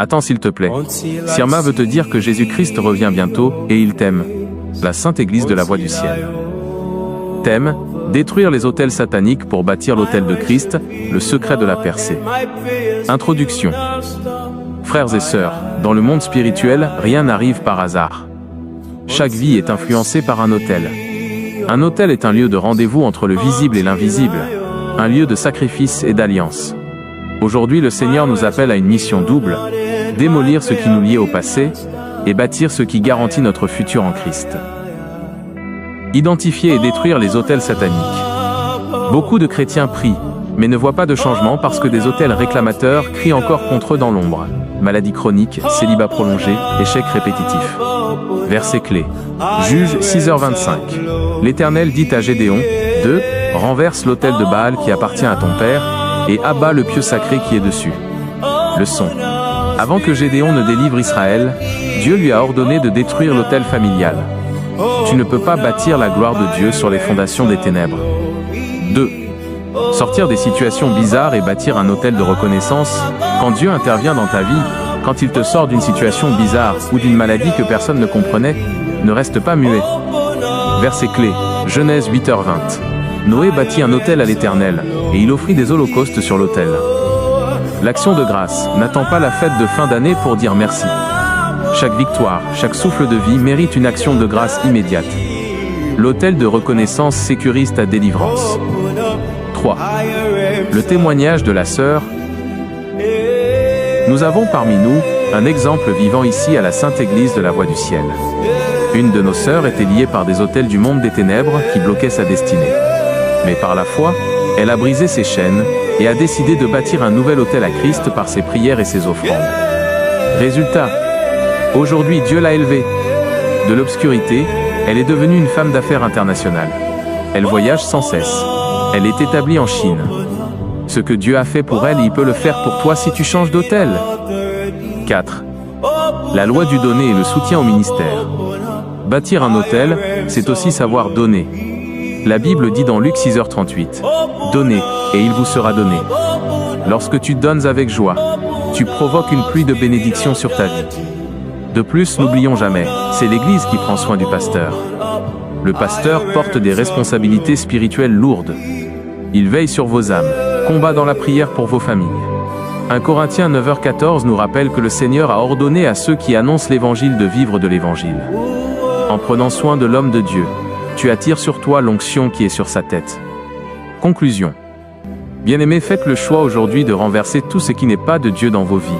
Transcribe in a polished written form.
Attends s'il te plaît. Sirma veut te dire que Jésus-Christ revient bientôt, et il t'aime. La Sainte Église de la Voix du Ciel. Thème: détruire les autels sataniques pour bâtir l'autel de Christ, le secret de la percée. Introduction. Frères et sœurs, dans le monde spirituel, rien n'arrive par hasard. Chaque vie est influencée par un autel. Un autel est un lieu de rendez-vous entre le visible et l'invisible, un lieu de sacrifice et d'alliance. Aujourd'hui, le Seigneur nous appelle à une mission double: démolir ce qui nous liait au passé et bâtir ce qui garantit notre futur en Christ. Identifier et détruire les autels sataniques. Beaucoup de chrétiens prient, mais ne voient pas de changement parce que des autels réclamateurs crient encore contre eux dans l'ombre. Maladie chronique, célibat prolongé, échec répétitif. Verset clé. Juge 6h25. L'Éternel dit à Gédéon: 2. Renverse l'autel de Baal qui appartient à ton père, et abat le pieu sacré qui est dessus. Leçon. Avant que Gédéon ne délivre Israël, Dieu lui a ordonné de détruire l'autel familial. Tu ne peux pas bâtir la gloire de Dieu sur les fondations des ténèbres. 2. Sortir des situations bizarres et bâtir un autel de reconnaissance. Quand Dieu intervient dans ta vie, quand il te sort d'une situation bizarre ou d'une maladie que personne ne comprenait, ne reste pas muet. Verset clé, Genèse 8h20. Noé bâtit un autel à l'Éternel, et il offrit des holocaustes sur l'autel. L'action de grâce n'attend pas la fête de fin d'année pour dire merci. Chaque victoire, chaque souffle de vie mérite une action de grâce immédiate. L'autel de reconnaissance sécurise ta délivrance. 3. Le témoignage de la sœur. Nous avons parmi nous un exemple vivant ici à la Sainte Église de la Voix du Ciel. Une de nos sœurs était liée par des autels du monde des ténèbres qui bloquaient sa destinée. Mais par la foi, elle a brisé ses chaînes et a décidé de bâtir un nouvel autel à Christ par ses prières et ses offrandes. Résultat, aujourd'hui Dieu l'a élevée. De l'obscurité, elle est devenue une femme d'affaires internationale. Elle voyage sans cesse. Elle est établie en Chine. Ce que Dieu a fait pour elle, il peut le faire pour toi si tu changes d'autel. 4. La loi du donner et le soutien au ministère. Bâtir un autel, c'est aussi savoir donner. La Bible dit dans Luc 6h38, « Donnez, et il vous sera donné. » Lorsque tu donnes avec joie, tu provoques une pluie de bénédictions sur ta vie. De plus, n'oublions jamais, c'est l'Église qui prend soin du pasteur. Le pasteur porte des responsabilités spirituelles lourdes. Il veille sur vos âmes, combat dans la prière pour vos familles. 1 Corinthiens 9h14 nous rappelle que le Seigneur a ordonné à ceux qui annoncent l'Évangile de vivre de l'Évangile. En prenant soin de l'homme de Dieu, tu attires sur toi l'onction qui est sur sa tête. Conclusion. Bien-aimés, faites le choix aujourd'hui de renverser tout ce qui n'est pas de Dieu dans vos vies.